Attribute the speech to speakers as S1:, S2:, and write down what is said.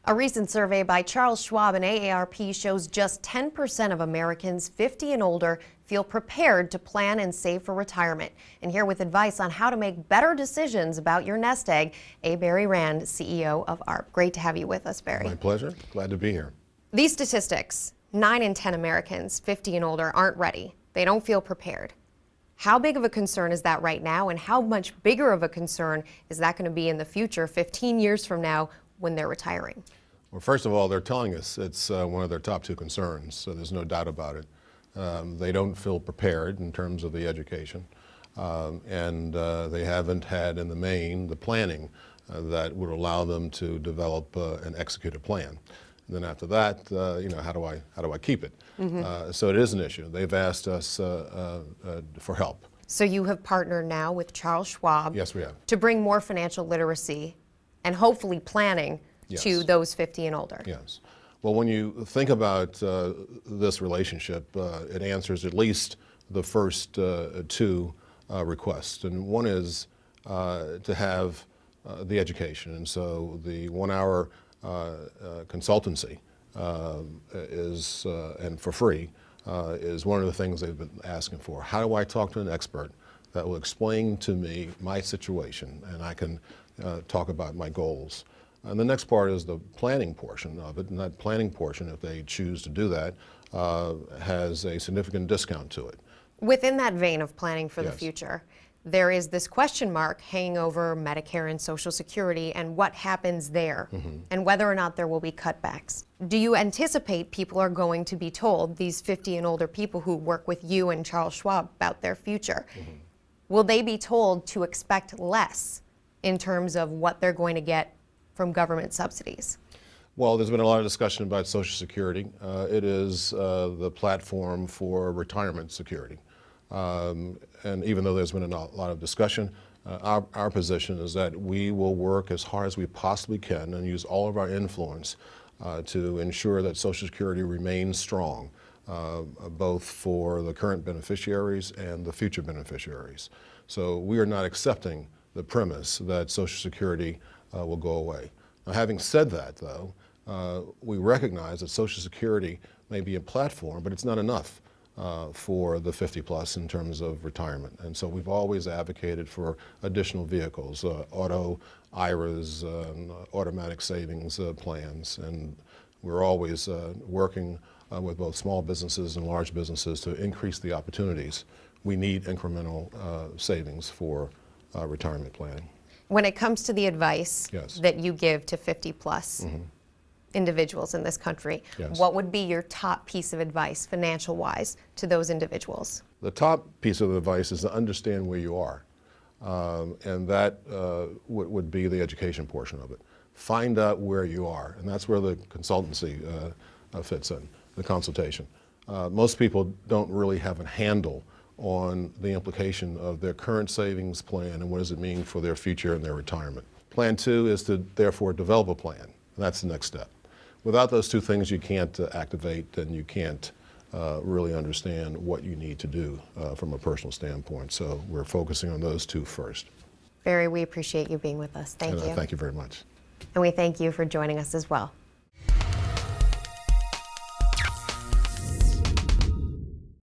S1: A recent survey by Charles Schwab and AARP shows just 10% of Americans 50 and older feel prepared to plan and save for retirement. And here with advice on how to make better decisions about your nest egg, Barry Rand, CEO of AARP. Great to have you with us, Barry.
S2: My pleasure. Glad to be here.
S1: These statistics, 9 in 10 Americans 50 and older aren't ready. They don't feel prepared. How big of a concern is that right now, and how much bigger of a concern is that going to be in the future, 15 years from now, when they're retiring?
S2: Well, first of all, they're telling us it's one of their top 2 concerns, so there's no doubt about it. They don't feel prepared in terms of the education, and they haven't had, in the main, the planning that would allow them to develop and execute a plan. And then after that, how do I keep it? So it is an issue. They've asked us for help.
S1: So you have partnered now with Charles Schwab.
S2: Yes, we have.
S1: To bring more financial literacy and hopefully planning to those 50 and older.
S2: Yes. Well, when you think about this relationship, it answers at least the first 2 requests. And one is to have the education. And so the 1-hour consultancy is, and for free, is one of the things they've been asking for. How do I talk to an expert that will explain to me my situation, and I can talk about my goals? And the next part is the planning portion of it, and that planning portion, if they choose to do that, has a significant discount to it.
S1: Within that vein of planning for the future, there is this question mark hanging over Medicare and Social Security and what happens there, and whether or not there will be cutbacks. Do you anticipate people are going to be told, these 50 and older people who work with you and Charles Schwab, about their future, will they be told to expect less in terms of what they're going to get from government subsidies?
S2: Well, there's been a lot of discussion about Social Security. It is the platform for retirement security. And even though there's been a lot of discussion, our position is that we will work as hard as we possibly can and use all of our influence to ensure that Social Security remains strong, both for the current beneficiaries and the future beneficiaries. So we are not accepting the premise that Social Security will go away. Now, having said that, though, we recognize that Social Security may be a platform, but it's not enough for the 50-plus in terms of retirement. And so we've always advocated for additional vehicles, auto IRAs, automatic savings plans, and we're always working with both small businesses and large businesses to increase the opportunities. We need incremental savings for retirement planning.
S1: When it comes to the advice that you give to 50-plus individuals in this country, what would be your top piece of advice, financial-wise, to those individuals?
S2: The top piece of advice is to understand where you are, and that would be the education portion of it. Find out where you are, and that's where the consultancy fits in, the consultation. Most people don't really have a handle on the implication of their current savings plan and what does it mean for their future and their retirement. Plan 2 is to therefore develop a plan. That's the next step. Without those 2 things, you can't activate and you can't really understand what you need to do from a personal standpoint. So we're focusing on those 2 first.
S1: Barry, we appreciate you being with us. Thank you.
S2: Thank you very much.
S1: And we thank you for joining us as well.